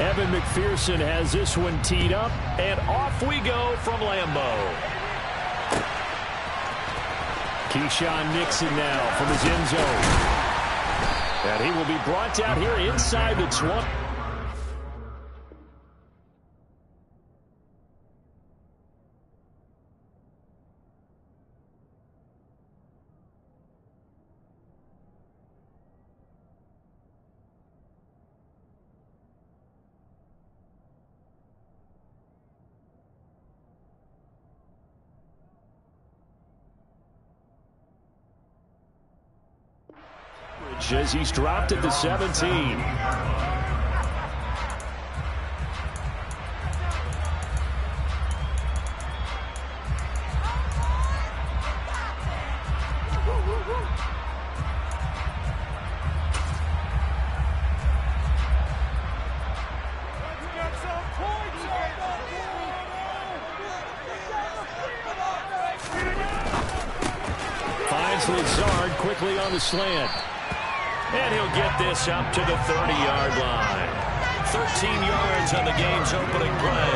Evan McPherson has this one teed up, and off we go from Lambeau. Keyshawn Nixon now from his end zone. And he will be brought down here inside the 20. As he's dropped at the 17. Finds Lazard quickly on the slant. And he'll get this up to the 30-yard line. 13 yards on the game's opening play.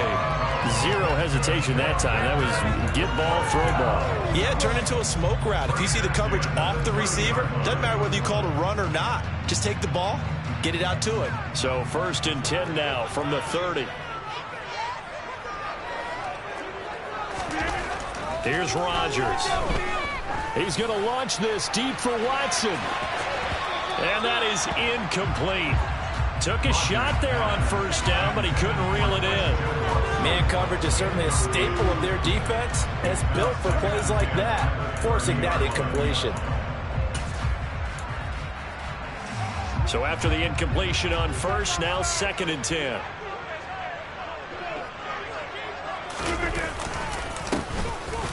Zero hesitation that time. That was get ball, throw ball. Yeah, turn into a smoke route. If you see the coverage off the receiver, doesn't matter whether you call it a run or not. Just take the ball, get it out to it. So 1st and 10 now from the 30. Here's Rodgers. He's going to launch this deep for Watson. And that is incomplete. Took a shot there on 1st down, but he couldn't reel it in. Man coverage is certainly a staple of their defense. And it's built for plays like that, forcing that incompletion. So after the incompletion on 1st, now 2nd and 10.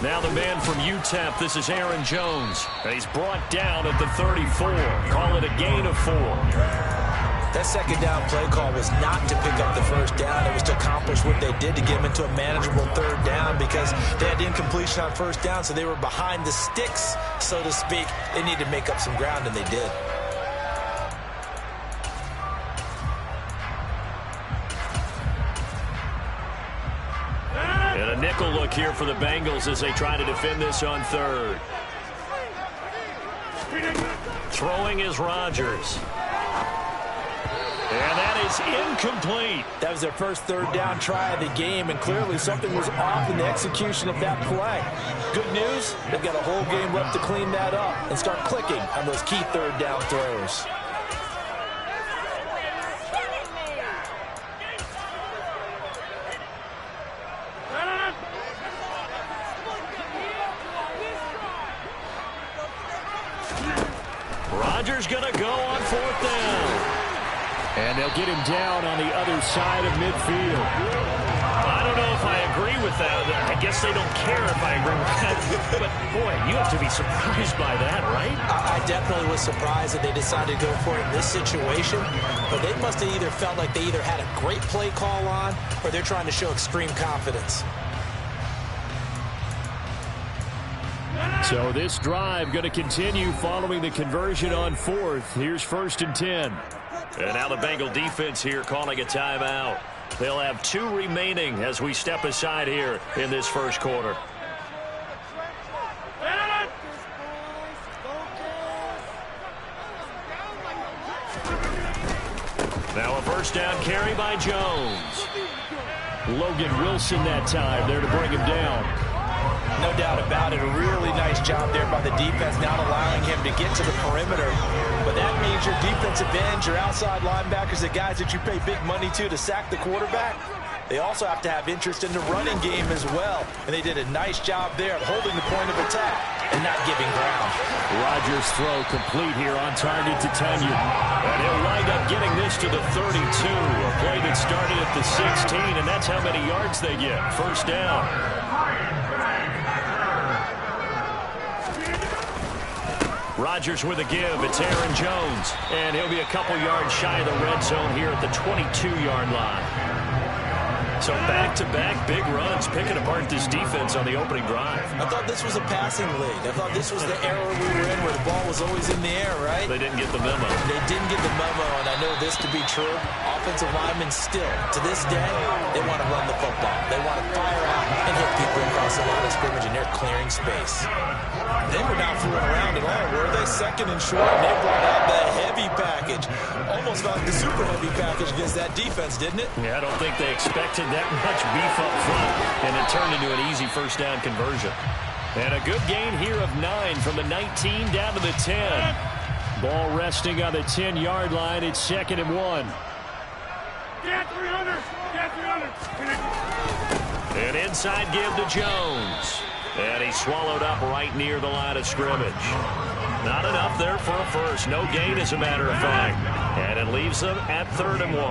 Now the man from UTEP, this is Aaron Jones. He's brought down at the 34. Call it a gain of 4. That 2nd down play call was not to pick up the 1st down. It was to accomplish what they did to get him into a manageable 3rd down because they had incompletion on 1st down, so they were behind the sticks, so to speak. They needed to make up some ground, and they did. And a nickel look here for the Bengals as they try to defend this on 3rd. Throwing is Rodgers. And that is incomplete. That was their first 3rd down try of the game, and clearly something was off in the execution of that play. Good news, they've got a whole game left to clean that up and start clicking on those key 3rd down throws. Rodgers going to go on 4th down. And they'll get him down on the other side of midfield. I don't know if I agree with that. I guess they don't care if I agree with that. But, boy, you have to be surprised by that, right? I definitely was surprised that they decided to go for it in this situation. But they must have either felt like they either had a great play call on or they're trying to show extreme confidence. So this drive going to continue following the conversion on 4th. Here's 1st and 10. And now the Bengal defense here calling a timeout. They'll have 2 remaining as we step aside here in this 1st quarter. Now a 1st down carry by Jones. Logan Wilson that time there to bring him down. No doubt about it. A really nice job there by the defense, not allowing him to get to the perimeter. But that means your defensive ends, your outside linebackers, the guys that you pay big money to sack the quarterback, they also have to have interest in the running game as well. And they did a nice job there of holding the point of attack and not giving ground. Rodgers' throw complete here on target to Tunyon. And he'll wind up getting this to the 32. A play that started at the 16, and that's how many yards they get. 1st down. Rodgers with a give. It's Aaron Jones. And he'll be a couple yards shy of the red zone here at the 22-yard line. So back-to-back big runs, picking apart this defense on the opening drive. I thought this was a passing league. I thought this was the era we were in where the ball was always in the air, right? They didn't get the memo. They didn't get the memo, and I know this to be true. Offensive linemen still, to this day, they want to run the football. They want to fire out and hit people across the line of scrimmage, and they're clearing space. They were not fooling around at all, were they? Second and short, and they brought out the heavy package. Almost like the super heavy package against that defense, didn't it? Yeah, I don't think they expected that much beef up front, and it turned into an easy first down conversion. And a good gain here of 9 from the 19 down to the 10. Ball resting on the 10-yard line. It's 2nd and 1. Get 300! Get 300! An inside give to Jones. And he's swallowed up right near the line of scrimmage. Not enough there for a first. No gain, as a matter of fact. And it leaves them at 3rd and 1.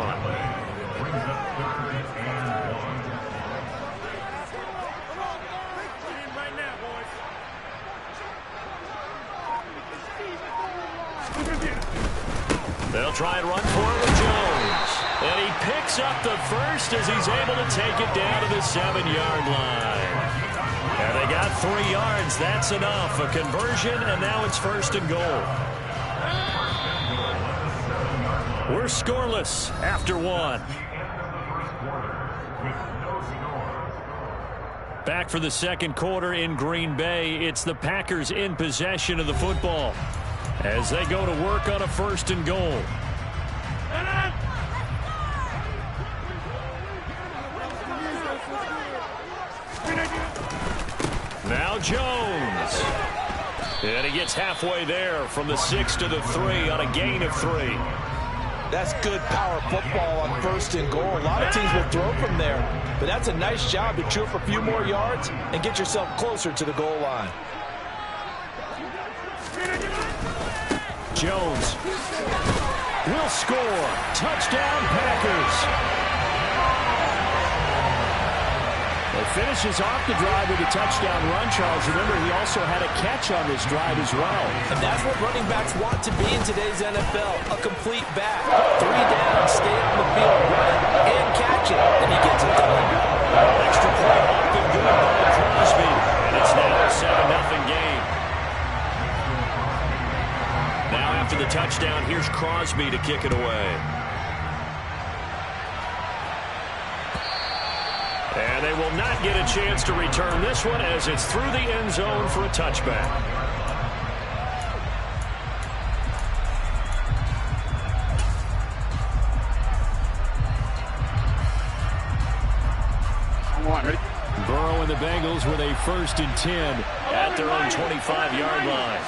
They'll try and run for it with Jones. And he picks up the first as he's able to take it down to the 7-yard line. And they got 3 yards. That's enough. A conversion, and now it's 1st and goal. We're scoreless after 1. Back for the 2nd quarter in Green Bay. It's the Packers in possession of the football as they go to work on a 1st and goal. Now Jones. And he gets halfway there from the 6 to the 3 on a gain of 3. That's good power football on 1st and goal. A lot of teams will throw from there, but that's a nice job to chew up a few more yards and get yourself closer to the goal line. Jones will score. Touchdown, Packers. It finishes off the drive with a touchdown run, Charles. Remember, he also had a catch on this drive as well. And that's what running backs want to be in today's NFL, a complete back. 3 down, stay on the field, run, and catch it, and he gets it done. Extra point up and good by Crosby, and it's now a 7-0 game. Now after the touchdown, here's Crosby to kick it away. And they will not get a chance to return this one as it's through the end zone for a touchback. Burrow and the Bengals with a 1st and 10 at their own 25-yard line.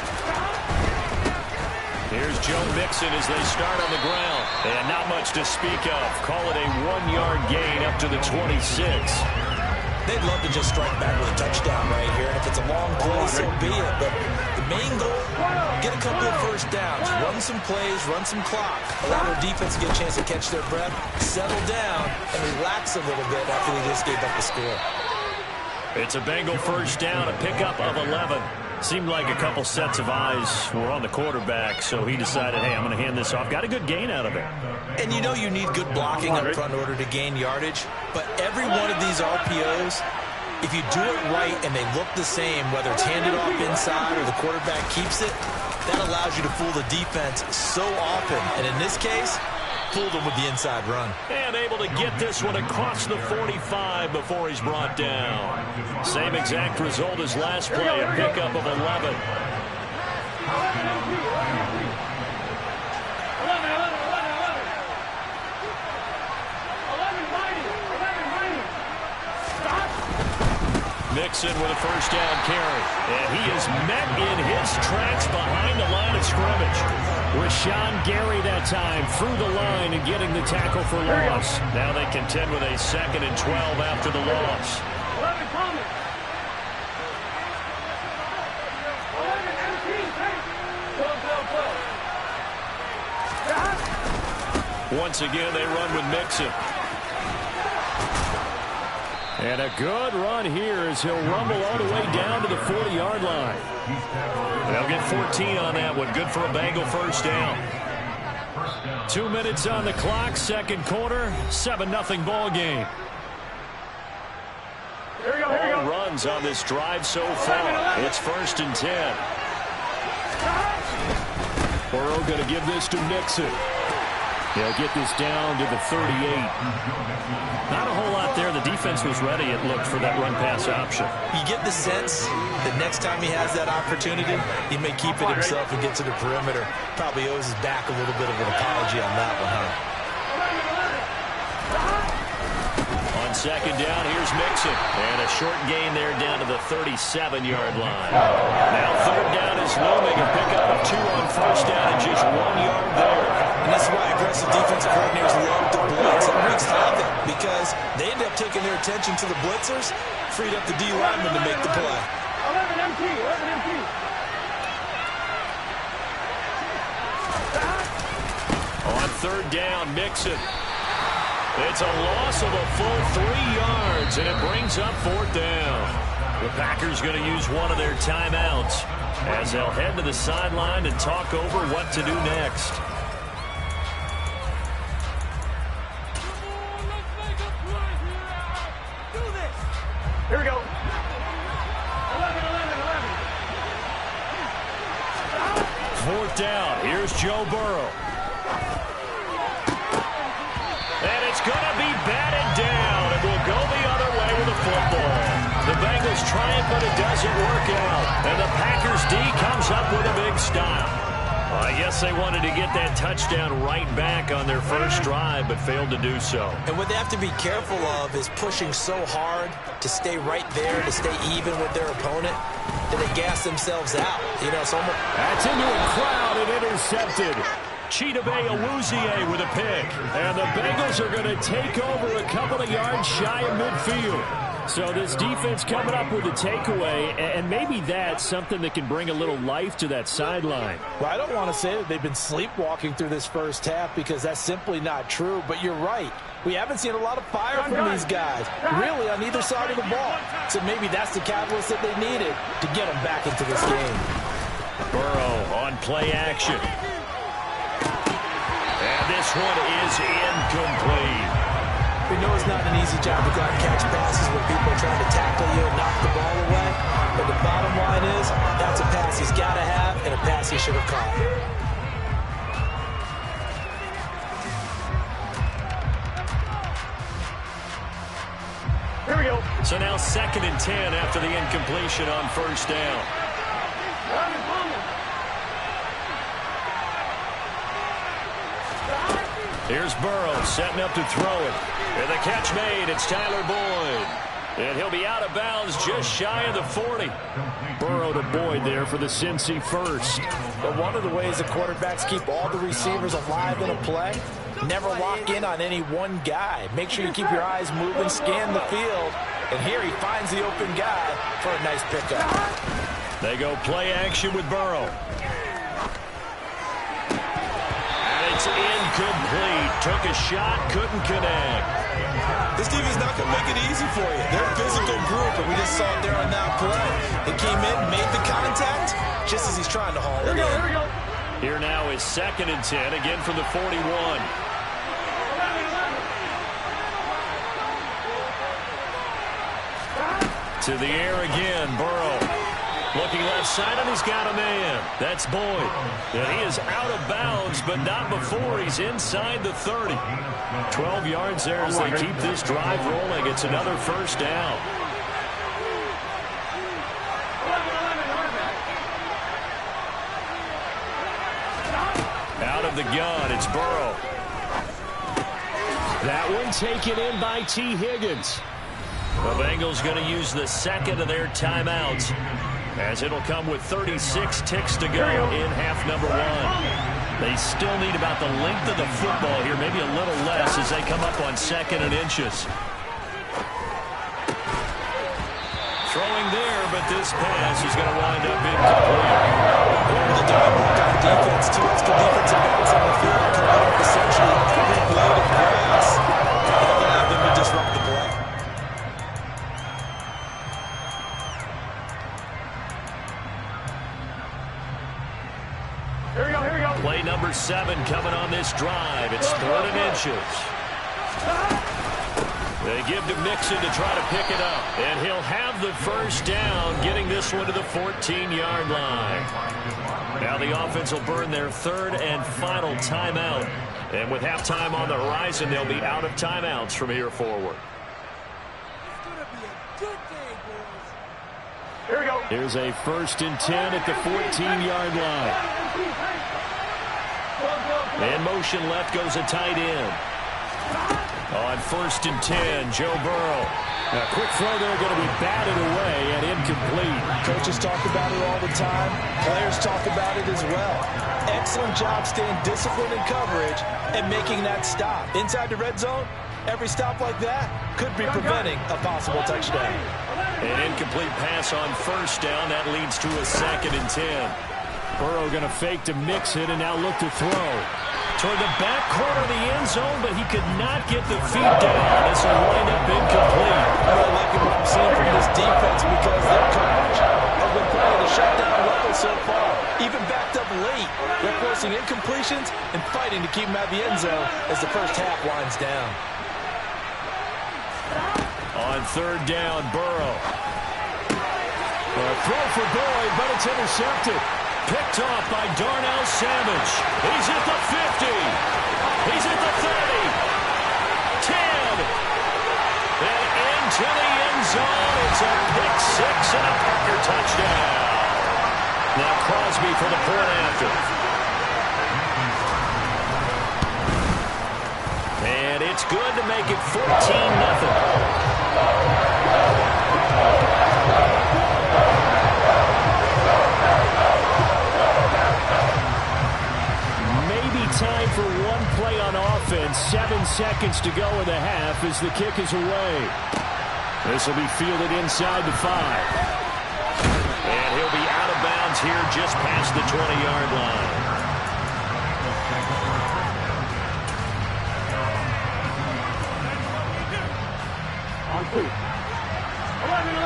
Here's Joe Mixon as they start on the ground. And not much to speak of. Call it a 1-yard gain up to the 26. They'd love to just strike back with a touchdown right here. And if it's a long play, so be it. But the main goal, get a couple of first downs. Run some plays, run some clock. Allow their defense to get a chance to catch their breath, settle down, and relax a little bit after they just gave up the score. It's a Bengal 1st down, a pickup of 11. Seemed like a couple sets of eyes were on the quarterback, so he decided, hey, I'm going to hand this off. Got a good gain out of it. And you know you need good blocking up front in order to gain yardage, but every one of these RPOs, if you do it right and they look the same, whether it's handed off inside or the quarterback keeps it, that allows you to fool the defense so often. And in this case, fooled him with the inside run. And able to get this one across the 45 before he's brought down. Same exact result as last play, a pickup of 11. Mixon with a 1st down carry. And he is met in his tracks behind the line of scrimmage. Rashawn Gary that time through the line and getting the tackle for loss. Now they contend with a 2nd and 12 after the loss. Once again, they run with Mixon. And a good run here as he'll rumble all the way down to the 40-yard line. They'll get 14 on that one. Good for a Bengal 1st down. 2 minutes on the clock, 2nd quarter, 7-0 ball game. downs on this drive so far. It's 1st and 10. Burrow going to give this to Mixon. They'll get this down to the 38. Not a whole lot there. The defense was ready, it looked, for that run-pass option. You get the sense that next time he has that opportunity, he may keep it himself and get to the perimeter. Probably owes his back a little bit of an apology on that one, huh? On 2nd down, here's Mixon. And a short gain there down to the 37-yard line. Now 3rd down is looming. A pickup of 2 on 1st down and just 1 yard there. And that's why aggressive defensive coordinators love to blitz. It wreaks havoc because they end up taking their attention to the blitzers, freed up the D lineman to make the play. 11 MT, 11 MT. On 3rd down, Mixon. It's a loss of a full 3 yards, and it brings up 4th down. The Packers going to use one of their timeouts as they'll head to the sideline and talk over what to do next. Here we go. 11, 11, 11. Fourth down. Here's Joe Burrow. And it's going to be batted down. It will go the other way with the football. The Bengals try it, but it doesn't work out. And the Packers D comes up with a big stop. I guess they wanted to get that touchdown right back on their first drive, but failed to do so. And what they have to be careful of is pushing so hard to stay right there, to stay even with their opponent, that they gas themselves out. You know, so that's into a crowd and intercepted. Chidobe Awuzie with a pick. And the Bengals are going to take over a couple of yards shy of midfield. So this defense coming up with a takeaway, and maybe that's something that can bring a little life to that sideline. Well, I don't want to say that they've been sleepwalking through this first half because that's simply not true, but you're right. We haven't seen a lot of fire from these guys, really, on either side of the ball. So maybe that's the catalyst that they needed to get them back into this game. Burrow on play action. And this one is incomplete. We know it's not an easy job to go out and catch passes when people are trying to tackle you and knock the ball away. But the bottom line is, that's a pass he's got to have and a pass he should have caught. Here we go. So now 2nd and 10 after the incompletion on first down. Here's Burrow setting up to throw it. And the catch made. It's Tyler Boyd. And he'll be out of bounds just shy of the 40. Burrow to Boyd there for the Cincy first. But one of the ways the quarterbacks keep all the receivers alive in a play, never lock in on any one guy. Make sure you keep your eyes moving, scan the field. And here he finds the open guy for a nice pickup. They go play action with Burrow. It's incomplete. Took a shot, couldn't connect. This team is not going to make it easy for you. They're a physical group, and we just saw it there on that play. They came in, made the contact, just as he's trying to haul it in. Here we go. Here now is 2nd and 10, again from the 41. To the air again, Burrow. Looking left side, and he's got a man. That's Boyd. And he is out of bounds, but not before he's inside the 30. 12 yards there as they keep this drive rolling. It's another first down. Out of the gun, it's Burrow. That one taken in by T. Higgins. The Bengals going to use the 2nd of their timeouts, as it'll come with 36 ticks to go in half number 1. They still need about the length of the football here, maybe a little less as they come up on 2nd and inches. Throwing there, but this pass is going to wind up incomplete. Over the diamond on defense, 2 extra defensive backs on the field, coming up essentially a complete blade of grass. They'll have them to disrupt the play. Play number 7 coming on this drive. It's 3rd and inches. They give to Mixon to try to pick it up. And he'll have the first down, getting this one to the 14-yard line. Now the offense will burn their third and final timeout. And with halftime on the horizon, they'll be out of timeouts from here forward. Here we go. Here's a 1st and 10 at the 14-yard line. And motion left goes a tight end. On 1st and 10, Joe Burrow. A quick throw there, going to be batted away and incomplete. Coaches talk about it all the time. Players talk about it as well. Excellent job staying disciplined in coverage and making that stop. Inside the red zone, every stop like that could be preventing a possible touchdown. An incomplete pass on 1st down. That leads to a 2nd and 10. Burrow going to fake to Mixon and now look to throw. Toward the back corner of the end zone, but he could not get the feet down. This will wind up incomplete. I really like what I'm seeing from this defense because their coverage has been playing at a shutdown level so far. Even backed up late, they're forcing incompletions and fighting to keep them out of the end zone as the first half winds down. On 3rd down, Burrow. A throw for Boyd, but it's intercepted. Picked off by Darnell Savage. He's at the 50. He's at the 30. 10. And into the end zone. It's a pick 6 and a Parker touchdown. Now Crosby for the point after. And it's good to make it 14-0. Time for one play on offense. 7 seconds to go in the half as the kick is away. This will be fielded inside the 5. And he'll be out of bounds here just past the 20-yard line. On 2. 11.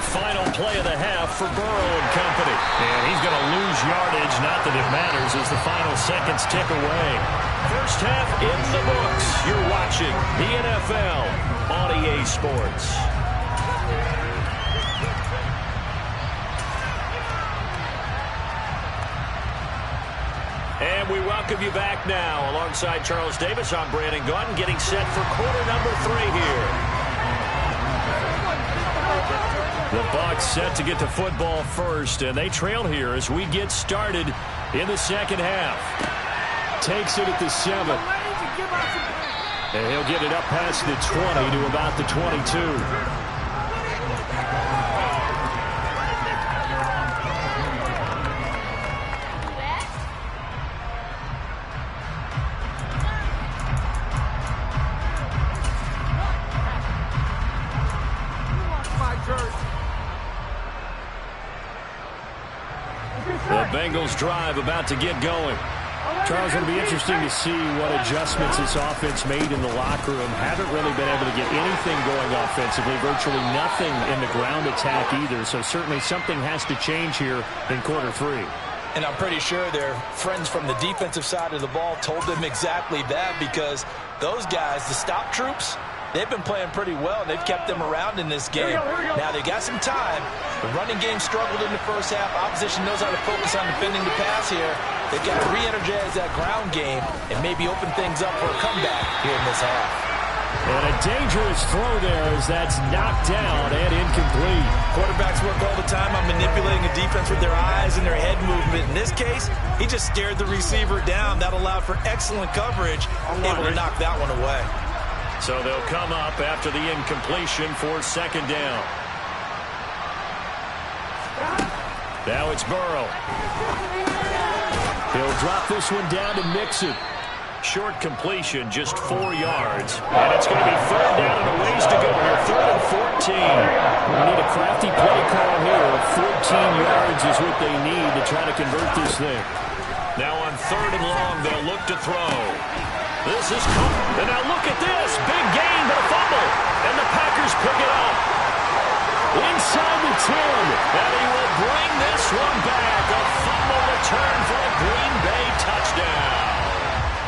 Final play of the half for Burrow and company. And he's going to lose yardage. Not that it matters as the final seconds tick away. First half in the books. You're watching the NFL on EA Sports. And we welcome you back now. Alongside Charles Davis, I'm Brandon Gaudin, getting set for quarter number 3 here. The Bucs set to get to football first, and they trail here as we get started in the second half. Takes it at the 7. And he'll get it up past the 20 to about the 22. The Bengals drive about to get going. Charles, it'll be interesting to see what adjustments this offense made in the locker room. Haven't really been able to get anything going offensively, virtually nothing in the ground attack either. So certainly something has to change here in quarter 3. And I'm pretty sure their friends from the defensive side of the ball told them exactly that, because those guys, the stop troops, they've been playing pretty well. They've kept them around in this game. Now they got some time. The running game struggled in the first half. Opposition knows how to focus on defending the pass here. They've got to re-energize that ground game and maybe open things up for a comeback here in this half. And a dangerous throw there as that's knocked down and incomplete. Quarterbacks work all the time on manipulating a defense with their eyes and their head movement. In this case, he just stared the receiver down. That allowed for excellent coverage, able to knock that one away. So they'll come up after the incompletion for 2nd down. Now it's Burrow. He'll drop this one down to Mixon. Short completion, just 4 yards. And it's going to be 3rd down and a ways to go here. 3rd and 14. We need a crafty play call here. 14 yards is what they need to try to convert this thing. Now on 3rd and long, they'll look to throw. This is cool. And now look at this. Big gain, but a fumble. And the Packers pick it up. Inside the 10. And he will bring this one back. A fumble return for a Green Bay touchdown.